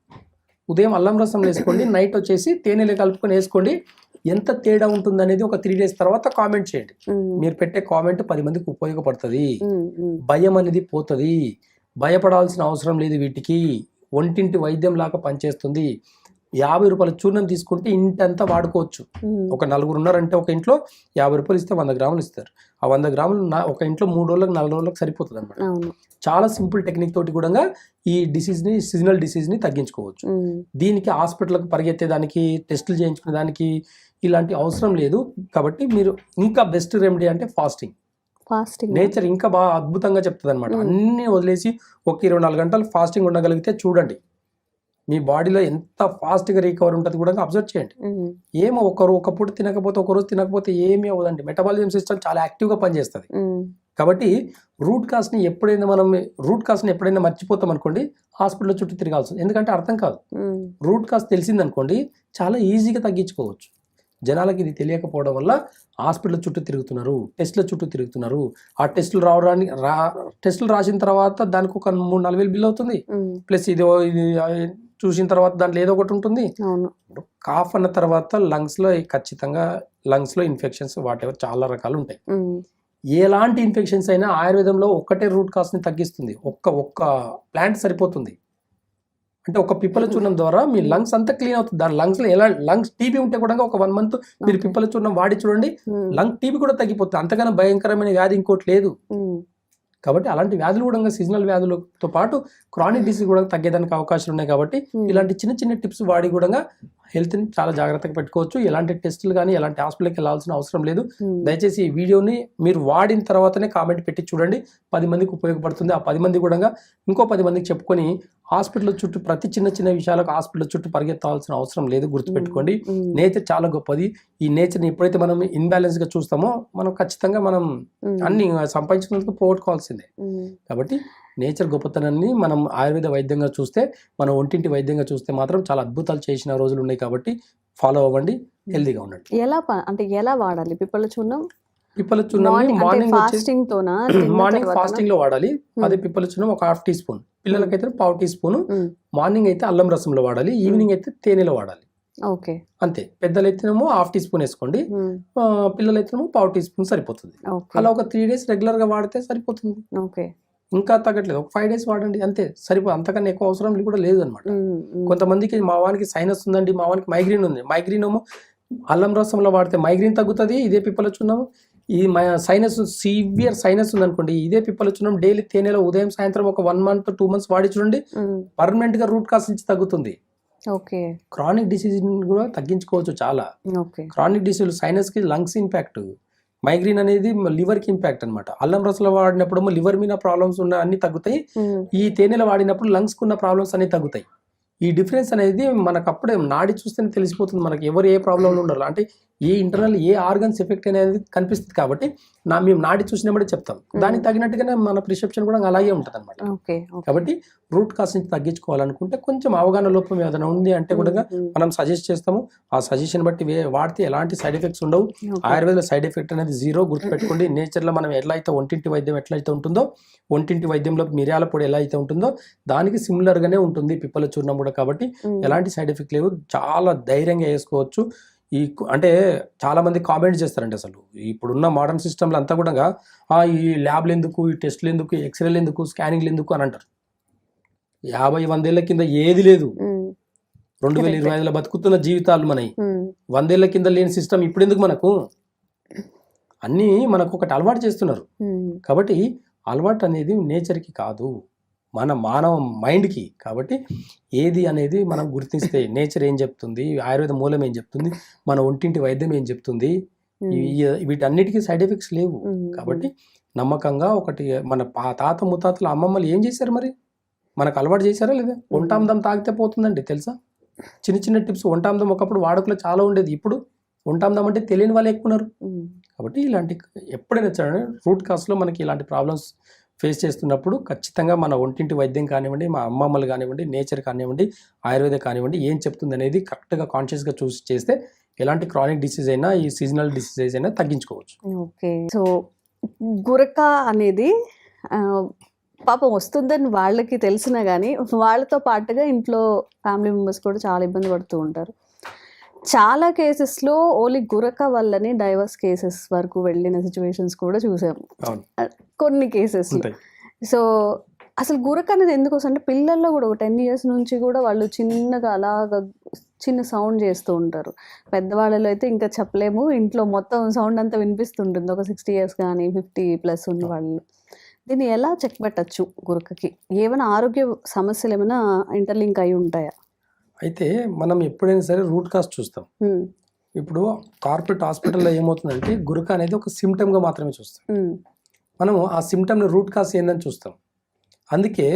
ఉదయం అల్లం రసం వేసుకోండి, నైట్ వచ్చేసి తేనెలు కలుపుకొని వేసుకోండి. ఎంత తేడా ఉంటుంది అనేది ఒక 3 days తర్వాత కామెంట్ చేయండి. మీరు పెట్టే కామెంట్ 10 మందికి ఉపయోగపడుతుంది. భయం అనేది పోతుంది. భయపడాల్సిన అవసరం లేదు. వీటికి ఒంటింటి వైద్యం లాగా పనిచేస్తుంది. 50 రూపాయల చూర్ణం తీసుకుంటే ఇంటంతా వాడుకోవచ్చు. ఒక 4 ఉన్నారంటే ఒక ఇంట్లో 50 రూపాయలు ఇస్తే 100 గ్రాములు ఇస్తారు. ఆ 100 గ్రాములు ఒక ఇంట్లో 3 రోజులకు 4 రోజులకు సరిపోతుంది అనమాట. చాలా సింపుల్ టెక్నిక్ తోటి కూడా ఈ డిసీజ్ని, సీజనల్ డిసీజ్ని తగ్గించుకోవచ్చు. దీనికి హాస్పిటల్కి పరిగెత్తేదానికి, టెస్టులు చేయించుకునే దానికి ఇలాంటి అవసరం లేదు. కాబట్టి మీరు ఇంకా బెస్ట్ రెమెడీ అంటే ఫాస్టింగ్. నేచర్ ఇంకా బాగా అద్భుతంగా చెప్తుంది అనమాట. అన్ని వదిలేసి ఒక 24 గంటలు ఫాస్టింగ్ ఉండగలిగితే చూడండి మీ బాడీలో ఎంత ఫాస్ట్గా రికవర్ ఉంటుంది కూడా అబ్జర్వ్ చేయండి. ఏమో ఒక పూట తినకపోతే, ఒక రోజు తినకపోతే ఏమీ అవ్వదండి. మెటబాలిజం సిస్టమ్ చాలా యాక్టివ్గా పనిచేస్తుంది. కాబట్టి రూట్ కాజ్ని ఎప్పుడైనా మర్చిపోతాం అనుకోండి, హాస్పిటల్ చుట్టూ తిరగాల్సింది. ఎందుకంటే అర్థం కాదు. రూట్ కాజ్ తెలిసిందనుకోండి చాలా ఈజీగా తగ్గించుకోవచ్చు. జనాలకి ఇది తెలియకపోవడం వల్ల హాస్పిటల్ చుట్టూ తిరుగుతున్నారు, టెస్టుల చుట్టూ తిరుగుతున్నారు. ఆ టెస్టులు రాసిన తర్వాత దానికి ఒక 3-4 వేలు బిల్ అవుతుంది. ప్లస్ ఇది చూసిన తర్వాత దాంట్లో ఏదో ఒకటి ఉంటుంది. కాఫ్ అన్న తర్వాత లంగ్స్లో ఖచ్చితంగా లంగ్స్లో ఇన్ఫెక్షన్స్ వాటెవర్ చాలా రకాలు ఉంటాయి. ఎలాంటి ఇన్ఫెక్షన్స్ అయినా ఆయుర్వేదంలో ఒక్కటే రూట్ కాస్ని తగ్గిస్తుంది. ఒక్క ప్లాంట్ సరిపోతుంది. అంటే ఒక పిప్పల చూర్ణం ద్వారా మీ లంగ్స్ అంతా క్లీన్ అవుతుంది. దాని లంగ్స్లో ఎలా లంగ్స్ టీబీ ఉంటే కూడా ఒక 1 month మీరు పిప్పల చూర్ణం వాడి చూడండి, లంగ్ టీబీ కూడా తగ్గిపోతుంది. అంతగానో భయంకరమైన వ్యాధి ఇంకోటి లేదు. కాబట్టి అలాంటి వ్యాధులు కూడా సీజనల్ వ్యాధులతో పాటు క్రానిక్ డిసీజ్ కూడా తగ్గేదానికి అవకాశాలు ఉన్నాయి. కాబట్టి ఇలాంటి చిన్న చిన్న టిప్స్ వాడి కూడా హెల్త్ని చాలా జాగ్రత్తగా పెట్టుకోవచ్చు. ఎలాంటి టెస్టులు కానీ ఎలాంటి హాస్పిటల్కి వెళ్ళాల్సిన అవసరం లేదు. దయచేసి ఈ వీడియోని మీరు వాడిన తర్వాతనే కామెంట్ పెట్టి చూడండి. 10 మందికి ఉపయోగపడుతుంది. ఆ 10 మంది కూడా ఇంకో 10 మందికి చెప్పుకొని హాస్పిటల్ చుట్టూ ప్రతి చిన్న చిన్న విషయాలకు హాస్పిటల్ చుట్టూ పరిగెత్తాల్సిన అవసరం లేదు. గుర్తుపెట్టుకోండి, నేచర్ చాలా గొప్పది. ఈ నేచర్ని ఎప్పుడైతే మనం ఇన్బ్యాలెన్స్ గా చూస్తామో మనం ఖచ్చితంగా మనం అన్ని సంపాదించుకున్నందుకు పోగొట్టుకోవాల్సిందే. కాబట్టి నేచర్ గొప్పతనాన్ని మనం ఆయుర్వేద వైద్యంగా చూస్తే, మన ఒంటింటి వైద్యంగా చూస్తే మాత్రం చాలా అద్భుతాలు చేసిన రోజులు ఉన్నాయి. కాబట్టి ఫాలో అవ్వండి, హెల్దీగా ఉండండి. ఎలా వాడాలి పిప్పల చూర్ణం? పిప్పల చూర్ణం మార్నింగ్ ఫాస్టింగ్ లో వాడాలి. అదే పిప్పల చూర్ణం ఒక 1/2 teaspoon, పిల్లలకైతే 1/4 teaspoon. మార్నింగ్ అయితే అల్లం రసంలో వాడాలి, ఈవినింగ్ అయితే తేనెలో వాడాలి. ఓకే, అంతే. పెద్దలైతేనేమో 1/2 teaspoon వేసుకోండి, పిల్లలైతేనేమో 1/4 teaspoon సరిపోతుంది. అలా ఒక 3 days రెగ్యులర్ గా వాడితే సరిపోతుంది. ఓకే, ఇంకా తగ్గట్లేదు ఒక 5 days వాడండి, అంతే సరిపో. అంతకన్నా ఎక్కువ అవసరం కూడా లేదు అనమాట. కొంతమందికి మా వానికి సైనస్ ఉందండి, మా వానికి మైగ్రేన్ ఉంది. మైగ్రేన్ ఏమో అల్లం రసంలో వాడితే మైగ్రేన్ తగ్గుతుంది. ఇదే పిప్పల చూర్ణం, ఈ సైనస్ సివియర్ సైనస్ ఉందనుకోండి, ఇదే పిప్పల చూర్ణం డైలీ తేనెలో ఉదయం సాయంత్రం ఒక 1 month 2 months వాడి చూడండి, పర్మనెంట్ గా రూట్ కాస్ నుంచి తగ్గుతుంది. ఓకే, క్రానిక్ డిసీజ్ కూడా తగ్గించుకోవచ్చు చాలా. క్రానిక్ డిసీజ్ సైనస్ కి లంగ్స్ ఇంపాక్ట్, మైగ్రేన్ అనేది లివర్ కి ఇంపాక్ట్ అనమాట. అల్లం రసంలో వాడినప్పుడు లివర్ మీద ప్రాబ్లమ్స్ ఉన్న అన్ని తగ్గుతాయి. ఈ తేనెలో వాడినప్పుడు లంగ్స్ కు ఉన్న ప్రాబ్లమ్స్ అన్ని తగ్గుతాయి. ఈ డిఫరెన్స్ అనేది మనకు అప్పుడే నాడి చూస్తేనే తెలిసిపోతుంది మనకి ఎవరు ఏ ప్రాబ్లంలో ఉండాలి, అంటే ఏ ఇంటర్నల్ ఏ ఆర్గన్స్ ఎఫెక్ట్ అనేది కనిపిస్తుంది. కాబట్టి మేము నాడి చూసినప్పుడే చెప్తాం, దానికి తగినట్టుగానే మన ప్రిసెప్షన్ కూడా అలాగే ఉంటుంది అనమాట. కాబట్టి రూట్ కాస్ నుంచి తగ్గించుకోవాలనుకుంటే కొంచెం అవగాహన లోపం ఏదైనా ఉంది అంటే కూడా మనం సజెస్ట్ చేస్తాము. ఆ సజెషన్ బట్టి వాడితే ఎలాంటి సైడ్ ఎఫెక్ట్స్ ఉండవు. ఆయుర్వేదంలో సైడ్ ఎఫెక్ట్ అనేది 0. గుర్తుపెట్టుకోండి, నేచర్లో మనం ఎలా అయితే ఒంటింటి వైద్యం ఎట్లయితే ఉంటుందో, ఒంటింటి వైద్యంలో మిరియాల పొడి ఎలా అయితే ఉంటుందో దానికి సిమిలర్ గానే ఉంటుంది పిప్పల చూర్ణం కూడా. కాబట్టి ఎలాంటి సైడ్ ఎఫెక్ట్ లేవు, చాలా ధైర్యంగా వేసుకోవచ్చు. అంటే చాలా మంది కామెంట్ చేస్తారంటే అసలు ఇప్పుడున్న మోడర్న్ సిస్టమ్లో అంతా కూడా ఈ ల్యాబ్లు ఎందుకు, ఈ టెస్ట్లు ఎందుకు, ఎక్స్రేలు ఎందుకు, స్కానింగ్లు ఎందుకు అని అంటారు. 50-100 ఏళ్ల కింద ఏది లేదు. 2025లో బతుకుతున్న జీవితాలు మనవి. 100 ఏళ్ల కింద లేని సిస్టమ్ ఇప్పుడు ఎందుకు మనకు? అన్నీ మనకు ఒకటి అలవాటు చేస్తున్నారు. కాబట్టి అలవాటు అనేది నేచర్కి కాదు, మన మానవ మైండ్కి. కాబట్టి ఏది అనేది మనం గుర్తిస్తే నేచర్ ఏం చెప్తుంది, ఆయుర్వేద మూలం ఏం చెప్తుంది, మన ఒంటింటి వైద్యం ఏం చెప్తుంది, వీటన్నిటికీ సైడ్ ఎఫెక్ట్స్ లేవు. కాబట్టి నమ్మకంగా ఒకటి మన తాత ముత్తాతలు అమ్మమ్మలు ఏం చేశారు, మరి మనకు అలవాటు చేశారా లేదా? ఒంటాందం తాగితే పోతుందండి తెలుసా? చిన్న చిన్న టిప్స్. ఒంటాందం ఒకప్పుడు వాడుకలో చాలా ఉండేది, ఇప్పుడు ఒంటాందం అంటే తెలియని వాళ్ళు ఎక్కువ ఉన్నారు. కాబట్టి ఇలాంటి ఎప్పుడైనా చూడండి, రూట్ కాస్లో మనకి ఇలాంటి ప్రాబ్లమ్స్ ఫేస్ చేస్తున్నప్పుడు ఖచ్చితంగా మన ఒంటింటి వైద్యం కానివ్వండి, మా అమ్మమ్మలు కానివ్వండి, నేచర్ కానివ్వండి, ఆయుర్వేద కానివ్వండి ఏం చెప్తుంది అనేది కరెక్ట్గా కాన్షియస్గా చూసి చేస్తే ఎలాంటి క్రానిక్ డిసీజ్ అయినా, ఈ సీజనల్ డిసీజెస్ అయినా తగ్గించుకోవచ్చు. ఓకే, సో గురక అనేది పాపం వస్తుందని వాళ్ళకి తెలిసినా కానీ వాళ్ళతో పాటుగా ఇంట్లో ఫ్యామిలీ మెంబర్స్ కూడా చాలా ఇబ్బంది పడుతూ ఉంటారు. చాలా కేసెస్లో ఓన్లీ గురక వల్లనే డైవర్స్ కేసెస్ వరకు వెళ్ళిన సిచ్యువేషన్స్ కూడా చూసాము కొన్ని కేసెస్. సో అసలు గురక అనేది ఎందుకు వస్తుంది అంటే పిల్లల్లో కూడా ఒక 10 years నుంచి కూడా వాళ్ళు చిన్నగా అలాగా చిన్న సౌండ్ చేస్తూ ఉంటారు. పెద్దవాళ్ళలో అయితే ఇంకా చెప్పలేము, ఇంట్లో మొత్తం సౌండ్ అంతా వినిపిస్తుంటుంది. ఒక 60 years కానీ 50+ ఉన్న వాళ్ళు. దీన్ని ఎలా చెక్ పెట్టచ్చు గురకకి? ఏమైనా ఆరోగ్య సమస్యలు ఏమైనా ఇంటర్లింక్ అయి ఉంటాయా? అయితే మనం ఎప్పుడైనా సరే రూట్ కాస్ చూస్తాం. ఇప్పుడు కార్పొరేట్ హాస్పిటల్లో ఏమవుతుందంటే గురక అనేది ఒక సిమ్టమ్గా మాత్రమే చూస్తాం. మనం ఆ సిమ్టమ్ని రూట్ కాస్ ఏందని చూస్తాం. అందుకే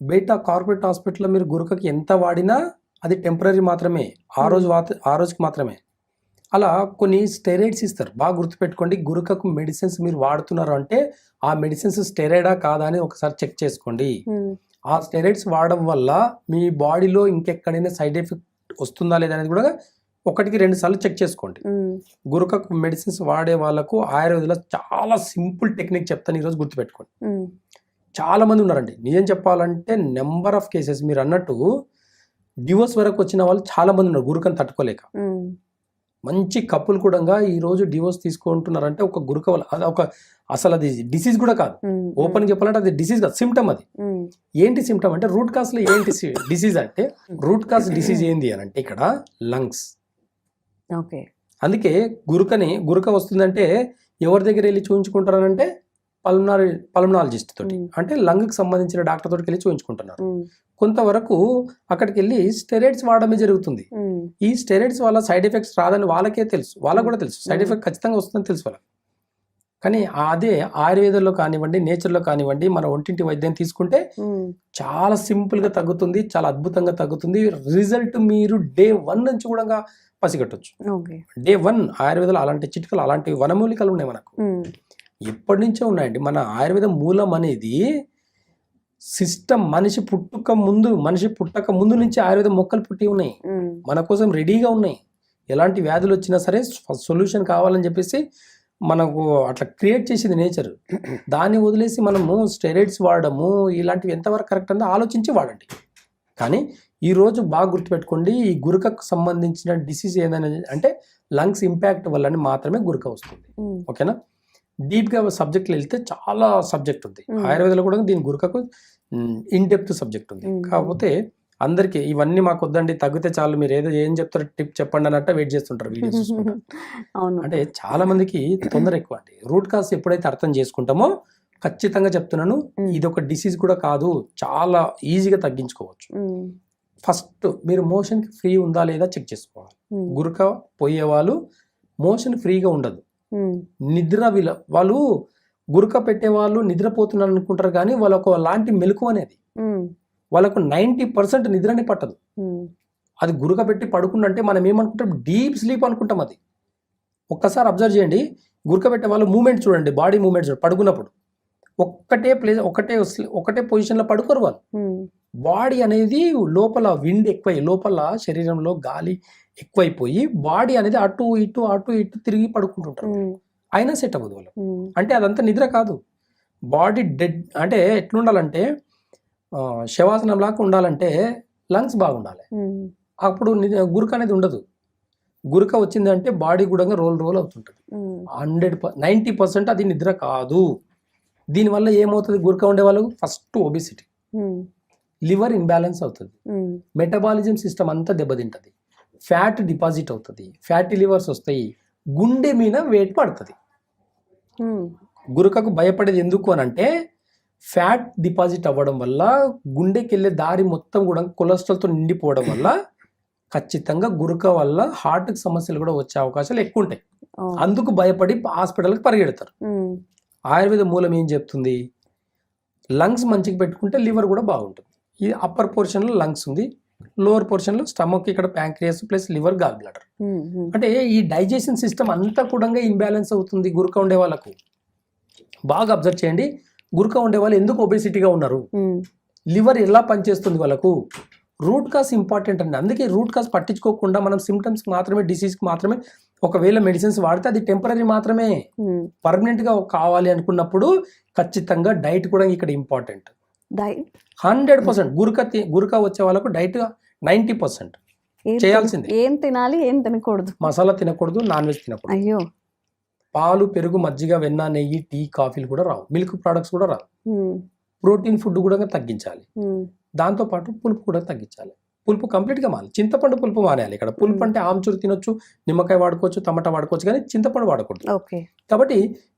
బయట కార్పొరేట్ హాస్పిటల్లో మీరు గురకకి ఎంత వాడినా అది టెంపరీ మాత్రమే, ఆ రోజుకి మాత్రమే. అలా కొన్ని స్టెరాయిడ్స్ ఇస్తారు. బాగా గుర్తుపెట్టుకోండి, గురకకు మెడిసిన్స్ మీరు వాడుతున్నారు అంటే ఆ మెడిసిన్స్ స్టెరాయిడా కాదా అని ఒకసారి చెక్ చేసుకోండి. ఆ స్టెరాయిడ్స్ వాడడం వల్ల మీ బాడీలో ఇంకెక్కడైనా సైడ్ ఎఫెక్ట్ వస్తుందా లేదా అనేది కూడా 1-2 సార్లు చెక్ చేసుకోండి. గురకకు మెడిసిన్స్ వాడే వాళ్ళకు ఆయుర్వేదంలో చాలా సింపుల్ టెక్నిక్ చెప్తాను, ఈరోజు గుర్తుపెట్టుకోండి. చాలా మంది ఉన్నారండి, నిజం చెప్పాలంటే నెంబర్ ఆఫ్ కేసెస్ మీరు అన్నట్టు డివోర్స్ వరకు వచ్చిన వాళ్ళు చాలా మంది ఉన్నారు గురకను తట్టుకోలేక. మంచి కప్పులు కూడా ఈ రోజు డివోర్స్ తీసుకుంటున్నారంటే ఒక గురక వల్ల. అది ఒక అసలు అది డిసీజ్ కూడా కాదు, ఓపెన్ చెప్పాలంటే అది డిసీజ్ కాదు, సిమ్టమ్. అది ఏంటి సిమ్టమ్ అంటే రూట్ కాజ్ లో ఏంటి డిసీజ్ అంటే రూట్ కాజ్ డిసీజ్ ఏంది అని అంటే ఇక్కడ లంగ్స్. ఓకే. అందుకే గురక వస్తుందంటే ఎవరి దగ్గర వెళ్ళి చూపించుకుంటారనంటే పల్మనాలజిస్ట్ తోటి, అంటే లంగ్ కి సంబంధించిన డాక్టర్ తోటికి వెళ్ళి చూపించుకుంటున్నారు. కొంతవరకు అక్కడికి వెళ్ళి స్టెరాయిడ్స్ వాడడమే జరుగుతుంది. ఈ స్టెరాయిడ్స్ వల్ల సైడ్ ఎఫెక్ట్స్ రాదని వాళ్ళకే తెలుసు, వాళ్ళకు కూడా తెలుసు సైడ్ ఎఫెక్ట్ ఖచ్చితంగా వస్తుందని తెలుసు వాళ్ళకి. కానీ అదే ఆయుర్వేదంలో కానివ్వండి, నేచర్లో కానివ్వండి, మన ఒంటింటి వైద్యం తీసుకుంటే చాలా సింపుల్ గా తగ్గుతుంది, చాలా అద్భుతంగా తగ్గుతుంది. రిజల్ట్ మీరు డే 1 నుంచి కూడా పసిగట్టొచ్చు. డే 1 ఆయుర్వేదంలో అలాంటి చిట్కలు, అలాంటి వనమూలికలు ఉన్నాయి మనకు, ఎప్పటి నుంచో ఉన్నాయండి. మన ఆయుర్వేద మూలం అనేది సిస్టమ్, మనిషి పుట్టక ముందు నుంచి ఆయుర్వేద మొక్కలు పుట్టి ఉన్నాయి, మన కోసం రెడీగా ఉన్నాయి. ఎలాంటి వ్యాధులు వచ్చినా సరే సొల్యూషన్ కావాలని చెప్పేసి మనకు అట్లా క్రియేట్ చేసింది నేచర్. దాన్ని వదిలేసి మనము స్టెరాయిడ్స్ వాడము ఇలాంటివి ఎంతవరకు కరెక్ట్ అందో ఆలోచించి వాడండి. కానీ ఈరోజు బాగా గుర్తుపెట్టుకోండి, ఈ గురకకు సంబంధించిన డిసీజ్ ఏదైనా అంటే లంగ్స్ ఇంపాక్ట్ వల్ల మాత్రమే గురక వస్తుంది. ఓకేనా? డీప్గా సబ్జెక్ట్లో వెళ్తే చాలా సబ్జెక్ట్ ఉంది ఆయుర్వేదంలో కూడా, దీని గురకకు ఇన్ డెప్త్ సబ్జెక్ట్ ఉంది. కాకపోతే అందరికీ ఇవన్నీ మాకు వద్దండి, తగ్గితే చాలు, మీరు ఏం చెప్తారో టిప్ చెప్పండి అన్నట్టు వెయిట్ చేస్తుంటారు వీడియోస్ చూసుకుంటారు. అంటే చాలా మందికి తొందర ఎక్కువ అండి. రూట్ కాజ్ ఎప్పుడైతే అర్థం చేసుకుంటామో ఖచ్చితంగా చెప్తున్నాను, ఇది ఒక డిసీజ్ కూడా కాదు, చాలా ఈజీగా తగ్గించుకోవచ్చు. ఫస్ట్ మీరు మోషన్ ఫ్రీ ఉందా లేదా చెక్ చేసుకోవాలి. గురక పోయే వాళ్ళు మోషన్ ఫ్రీగా ఉండదు, నిద్ర వాళ్ళు గురక పెట్టే వాళ్ళు నిద్రపోతున్నారు అనుకుంటారు, కానీ వాళ్ళకు అలాంటి మెలకు అనేది వాళ్ళకు 90% నిద్రని పట్టదు. అది గురక పెట్టి పడుకుంటే మనం ఏమనుకుంటాం, డీప్ స్లీప్ అనుకుంటాం. అది ఒక్కసారి అబ్జర్వ్ చేయండి, గురక పెట్టే వాళ్ళు మూమెంట్ చూడండి, బాడీ మూమెంట్ చూడండి. పడుకున్నప్పుడు ఒక్కటే ప్లేస్ ఒకటే పొజిషన్లో పడుకోరు వాళ్ళు. బాడీ అనేది లోపల విండ్ ఎక్కువై, లోపల శరీరంలో గాలి ఎక్కువైపోయి బాడీ అనేది అటు ఇటు తిరిగి పడుకుంటుంటారు, అయినా సెట్ అవ్వదు వాళ్ళు. అంటే అదంతా నిద్ర కాదు, బాడీ డెడ్. అంటే ఎట్లుండాలంటే శవాసనం లాగా ఉండాలంటే లంగ్స్ బాగుండాలి, అప్పుడు గురక అనేది ఉండదు. గురక వచ్చింది అంటే బాడీ కూడా రోల్ అవుతుంటుంది. 90% అది నిద్ర కాదు. దీనివల్ల ఏమవుతుంది, గురక ఉండే వాళ్ళకు ఫస్ట్ ఒబిసిటీ, లివర్ ఇంబ్యాలెన్స్ అవుతుంది, మెటబాలిజం సిస్టమ్ అంతా దెబ్బతింటది, ఫ్యాట్ డిపాజిట్ అవుతుంది, ఫ్యాటీ లివర్స్ వస్తాయి, గుండె మీద వెయిట్ పడుతుంది. గురకకు భయపడేది ఎందుకు అని అంటే ఫ్యాట్ డిపాజిట్ అవ్వడం వల్ల గుండెకి వెళ్ళే దారి మొత్తం కూడా కొలెస్ట్రాల్తో నిండిపోవడం వల్ల ఖచ్చితంగా గురక వల్ల హార్ట్కి సమస్యలు కూడా వచ్చే అవకాశాలు ఎక్కువ ఉంటాయి. అందుకు భయపడి హాస్పిటల్కి పరిగెడతారు. ఆయుర్వేద మూలం ఏం చెప్తుంది, లంగ్స్ మంచిగా పెట్టుకుంటే లివర్ కూడా బాగుంటుంది. ఈ అప్పర్ పోర్షన్లో లంగ్స్ ఉంది, లోవర్ పోర్షన్లో స్టమక్, ఇక్కడ pancreas plus liver, gall bladder. అంటే ఈ డైజెషన్ సిస్టమ్ అంతా కూడా ఇంబ్యాలెన్స్ అవుతుంది గురక ఉండే వాళ్ళకు. బాగా అబ్జర్వ్ చేయండి, గురక ఉండే వాళ్ళు ఎందుకు ఒబేసిటీగా ఉన్నారు, లివర్ ఎలా పనిచేస్తుంది వాళ్ళకు, రూట్ కాజ్ ఇంపార్టెంట్ అండి. అందుకే రూట్ కాజ్ పట్టించుకోకుండా మనం సిమ్టమ్స్ మాత్రమే, డిసీజ్కి మాత్రమే ఒకవేళ మెడిసిన్స్ వాడితే అది టెంపరీ మాత్రమే. పర్మనెంట్ గా కావాలి అనుకున్నప్పుడు ఖచ్చితంగా డైట్ కూడా ఇక్కడ ఇంపార్టెంట్. 100% గురక వచ్చే వాళ్ళకు డైట్ 90% చేయాల్సింది. ఏం తినాలి, ఏం తినకూడదు, మసాలా తినకూడదు, నాన్ వెజ్ తినకూడదు. అయ్యో, పాలు, పెరుగు, మజ్జిగ, వెన్న, నెయ్యి, టీ, కాఫీలు కూడా రావు, మిల్క్ ప్రొడక్ట్స్ కూడా రావు. ప్రోటీన్ ఫుడ్ కూడా తగ్గించాలి, దాంతో పాటు పులుపు కూడా తగ్గించాలి. పులుపు కంప్లీట్ గా మాలి, చింతపండు పులుపు మానేయాలి. ఇక్కడ పులుపు అంటే ఆమ్చూరు తినొచ్చు, నిమ్మకాయ వాడుకోవచ్చు, టమాటా వాడుకోవచ్చు, కానీ చింతపండు వాడకూడదు. కాబట్టి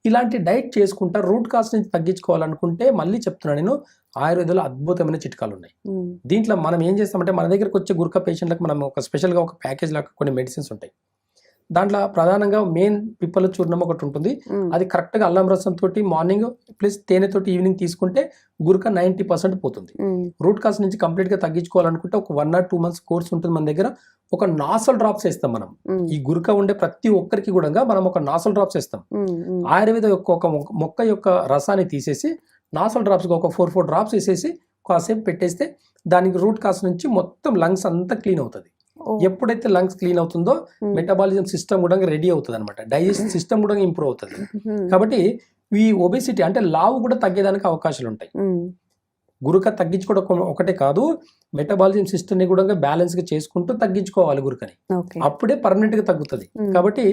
ఇలాంటి డైట్ చేసుకుంటా రూట్ కాజ్ నుంచి తగ్గించుకోవాలనుకుంటే మళ్ళీ చెప్తున్నా నేను, ఆయుర్వేదంలో అద్భుతమైన చిట్కాలు ఉన్నాయి. దీంట్లో మనం ఏం చేస్తామంటే మన దగ్గరకు వచ్చే గురక పేషెంట్లకు మనం ఒక స్పెషల్గా ఒక ప్యాకేజ్ లాగా కొన్ని మెడిసిన్స్ ఉంటాయి. దాంట్లో ప్రధానంగా మెయిన్ పిప్పల చూర్ణం ఒకటి ఉంటుంది, అది కరెక్ట్గా అల్లం రసం తోటి మార్నింగ్ ప్లస్ తేనెతోటి ఈవినింగ్ తీసుకుంటే గురక 90% పోతుంది. రూట్ కాజ్ నుంచి కంప్లీట్ గా తగ్గించుకోవాలనుకుంటే ఒక 1 or 2 months కోర్స్ ఉంటుంది మన దగ్గర. ఒక నాసల్ డ్రాప్స్ వేస్తాం మనం, ఈ గురక ఉండే ప్రతి ఒక్కరికి కూడా మనం ఒక నాసల్ డ్రాప్స్ వేస్తాం. ఆయుర్వేద యొక్క ఒక మొక్క యొక్క రసాన్ని తీసేసి నాసల్ డ్రాప్స్ ఒక 4 డ్రాప్స్ వేసేసి కాసేపు పెట్టేస్తే దానికి రూట్ కాజ్ నుంచి మొత్తం లంగ్స్ అంతా క్లీన్ అవుతుంది. ఎప్పుడైతే లంగ్స్ క్లీన్ అవుతుందో మెటబాలిజం సిస్టమ్ కూడా రెడీ అవుతుంది అనమాట, డైజెషన్ సిస్టమ్ కూడా ఇంప్రూవ్ అవుతుంది. కాబట్టి ఈ ఒబేసిటీ అంటే లావు కూడా తగ్గేదానికి అవకాశాలు ఉంటాయి. గురక తగ్గించుకోవడం ఒకటే కాదు, మెటబాలిజం సిస్టమ్ని కూడా బ్యాలెన్స్గా చేసుకుంటూ తగ్గించుకోవాలి గురకని, ఓకే. అప్పుడే పర్మనెంట్గా తగ్గుతుంది. కాబట్టి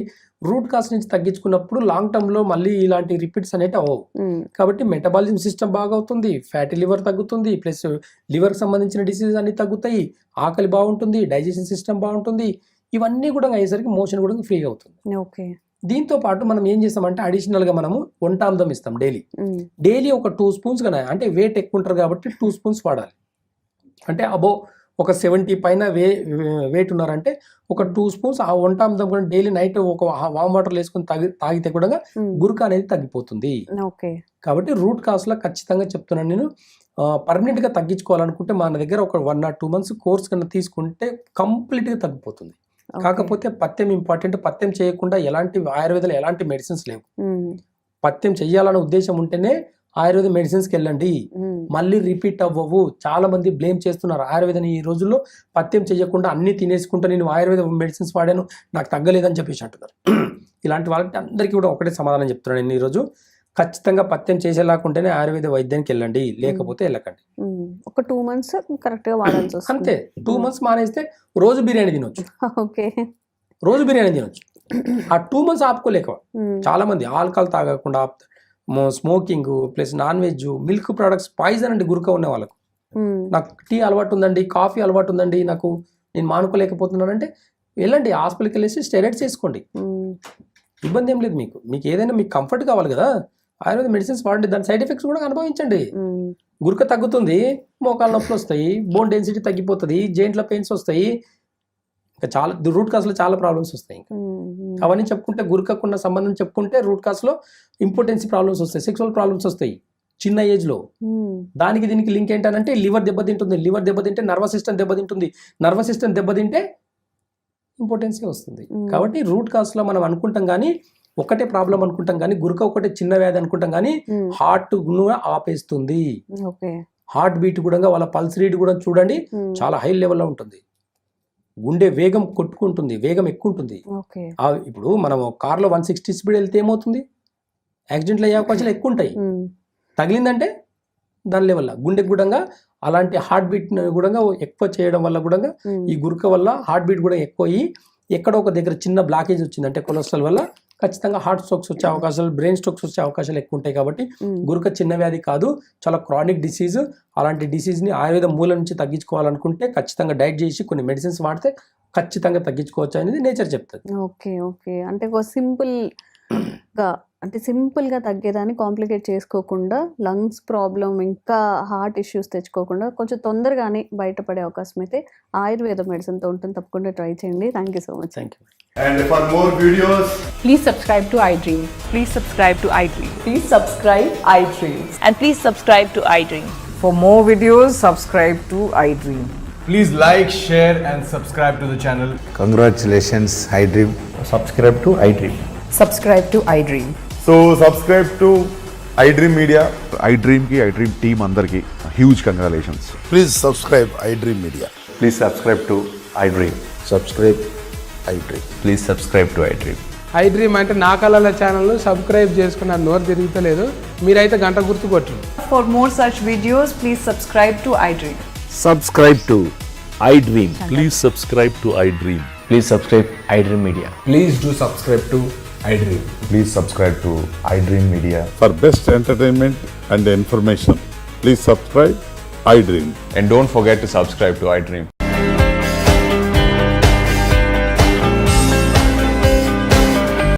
రూట్ కాజ్ నుంచి తగ్గించుకున్నప్పుడు లాంగ్ టర్మ్లో మళ్ళీ ఇలాంటి రిపీట్స్ అనేవి అవ్వవు. కాబట్టి మెటబాలిజం సిస్టమ్ బాగా అవుతుంది, ఫ్యాటీ లివర్ తగ్గుతుంది, ప్లస్ లివర్కి సంబంధించిన డిసీజెస్ అన్ని తగ్గుతాయి, ఆకలి బాగుంటుంది, డైజెషన్ సిస్టమ్ బాగుంటుంది. ఇవన్నీ కూడా అయ్యేసరికి మోషన్ కూడా ఫ్రీగా అవుతుంది. ఓకే. దీంతో పాటు మనం ఏం చేస్తామంటే అడిషనల్గా మనము వంటామృతం ఇస్తాం డైలీ ఒక 2 స్పూన్స్ కానీ, అంటే వెయిట్ ఎక్కువ ఉంటారు కాబట్టి 2 స్పూన్స్ వాడాలి. అంటే అబో ఒక 70 పైన వెయిట్ ఉన్నారంటే ఒక 2 స్పూన్స్ ఆ వంటామృతం కూడా డైలీ నైట్ ఒక వామ్ వాటర్ వేసుకొని తాగితే కూడా గురక అనేది తగ్గిపోతుంది. ఓకే. కాబట్టి రూట్ కాజ్లో ఖచ్చితంగా చెప్తున్నాను నేను, పర్మనెంట్గా తగ్గించుకోవాలనుకుంటే మన దగ్గర ఒక 1 or 2 months కోర్స్ కన్నా తీసుకుంటే కంప్లీట్గా తగ్గిపోతుంది. కాకపోతే పథ్యం ఇంపార్టెంట్. పథ్యం చేయకుండా ఎలాంటి ఆయుర్వేదాలు ఎలాంటి మెడిసిన్స్ లేవు. పథ్యం చెయ్యాలనే ఉద్దేశం ఉంటేనే ఆయుర్వేద మెడిసిన్స్కి వెళ్ళండి, మళ్ళీ రిపీట్ అవ్వవు. చాలా మంది బ్లేమ్ చేస్తున్నారు ఆయుర్వేదాన్ని ఈ రోజుల్లో, పథ్యం చేయకుండా అన్ని తినేసుకుంటా నేను ఆయుర్వేద మెడిసిన్స్ వాడాను నాకు తగ్గలేదని చెప్పేసి అంటున్నారు. ఇలాంటి వాళ్ళకి అందరికీ కూడా ఒకటే సమాధానం చెప్తున్నాను నేను ఈరోజు, ఖచ్చితంగా పథ్యం చేసేలాకుంటేనే ఆయుర్వేద వైద్యానికి వెళ్ళండి, లేకపోతే వెళ్ళకండి. ఒక 2 months కరెక్ట్గా వాడాల్సి వస్తుంది. అంతే. 2 months మానేస్తే రోజు బిర్యానీ తినొచ్చు, ఓకే. రోజు బిర్యానీ తినొచ్చు. ఆ 2 months ఆపుకోలేక చాలా మంది ఆల్కహాల్ తాగకుండా, smoking plus non veg, milk products poison అండి గురక ఉన్న వాళ్ళకు. నాకు టీ అలవాటు ఉందండి, కాఫీ అలవాటు ఉందండి, నాకు నేను మానుకోలేకపోతున్నానంటే వెళ్ళండి హాస్పిటల్కి వెళ్ళేసి స్టెరాయిడ్స్ వేసుకోండి, ఇబ్బంది ఏం లేదు. మీకు ఏదైనా మీకు కంఫర్ట్ కావాలి కదా, ఆయుర్వేద మెడిసిన్స్ వాడండి, దాని సైడ్ ఎఫెక్ట్స్ కూడా అనుభవించండి. గురక తగ్గుతుంది, మోకాళ్ళ నొప్పులు వస్తాయి, బోన్ డెన్సిటీ తగ్గిపోతుంది, జెయింట్ల పెయిన్స్ వస్తాయి, ఇంకా చాలా రూట్ కాజ్లో చాలా ప్రాబ్లమ్స్ వస్తాయి. ఇంకా అవన్నీ చెప్పుకుంటే గురకకున్న సంబంధం చెప్పుకుంటే రూట్ కాజ్లో ఇంపార్టెన్సీ ప్రాబ్లమ్స్ వస్తాయి, సెక్సువల్ ప్రాబ్లమ్స్ వస్తాయి చిన్న ఏజ్లో. దానికి దీనికి లింక్ ఏంటంటే లివర్ దెబ్బతింటుంది, లివర్ దెబ్బతింటే నర్వస్ సిస్టమ్ దెబ్బతింటుంది, నర్వస్ సిస్టమ్ దెబ్బతింటే ఇంపార్టెన్సీ వస్తుంది. కాబట్టి రూట్ కాజ్లో మనం అనుకుంటాం కానీ ఒకటే ప్రాబ్లం అనుకుంటాం కానీ, గురక ఒకటే చిన్న వ్యాధి అనుకుంటాం కానీ హార్ట్ కూడా ఆపేస్తుంది. హార్ట్ బీట్ కూడా వాళ్ళ పల్స్ రేట్ కూడా చూడండి చాలా హై లెవెల్లో ఉంటుంది, గుండె వేగం కొట్టుకుంటుంది, వేగం ఎక్కువ ఉంటుంది. ఇప్పుడు మనం కార్లో 160 స్పీడ్ వెళ్తే ఏమవుతుంది, యాక్సిడెంట్లు అయ్యే అవకాశాలు ఎక్కువ ఉంటాయి. తగిలిందంటే దాని లెవెల్ గుండెకి కూడా అలాంటి హార్ట్ బీట్ కూడా ఎక్కువ చేయడం వల్ల కూడా ఈ గురక వల్ల హార్ట్ బీట్ కూడా ఎక్కువ అయ్యి ఎక్కడో ఒక దగ్గర చిన్న బ్లాకేజ్ వచ్చిందంటే కొలెస్ట్రాల్ వల్ల ఖచ్చితంగా హార్ట్ స్ట్రోక్స్ వచ్చే అవకాశాలు, బ్రెయిన్ స్ట్రోక్స్ వచ్చే అవకాశాలు ఎక్కువ ఉంటాయి. కాబట్టి గురక చిన్న వ్యాధి కాదు, చాలా క్రానిక్ డిసీజ్. అలాంటి డిసీజ్ని ఆయుర్వేద మూల నుంచి తగ్గించుకోవాలనుకుంటే ఖచ్చితంగా డైట్ చేసి కొన్ని మెడిసిన్స్ వాడితే ఖచ్చితంగా తగ్గించుకోవచ్చు అనేది నేచర్ చెప్తుంది. ఓకే. ఓకే. అంటే సింపుల్గా తగ్గేదాన్ని కాంప్లికేట్ చేసుకోకుండా, లంగ్స్ ప్రాబ్లం ఇంకా హార్ట్ ఇష్యూస్ తెచ్చుకోకుండా కొంచెం తొందరగానే బయటపడే అవకాశం అయితే ఆయుర్వేద మెడిసిన్తో ఉంటుంది. తప్పకుండా ట్రై చేయండి. Thank you so much. Thank you. And for more videos, please subscribe to iDream. Please subscribe to iDream. Please subscribe iDream. And please subscribe to iDream. For more videos, subscribe to iDream. please like, share and subscribe to the channel. Congratulations, iDream. Subscribe to iDream. Subscribe to iDream. So subscribe to iDream Media. iDream ki iDream team andarki huge congratulations. Please subscribe iDream Media. Please subscribe to iDream. Subscribe iDream. Please subscribe to iDream. iDream అంటే నా కళల ఛానల్ సబ్స్క్రైబ్ చేసుకున్న నోరు తిరుగుతలేదు, మీరైతే గంట గుర్తు కొట్టండి. For more such videos, please subscribe to iDream. Subscribe to iDream. Please subscribe to iDream. Please subscribe iDream Media. Please do subscribe to iDream. Please subscribe to iDream Media. For best entertainment and information, please subscribe iDream. And don't forget to subscribe to iDream.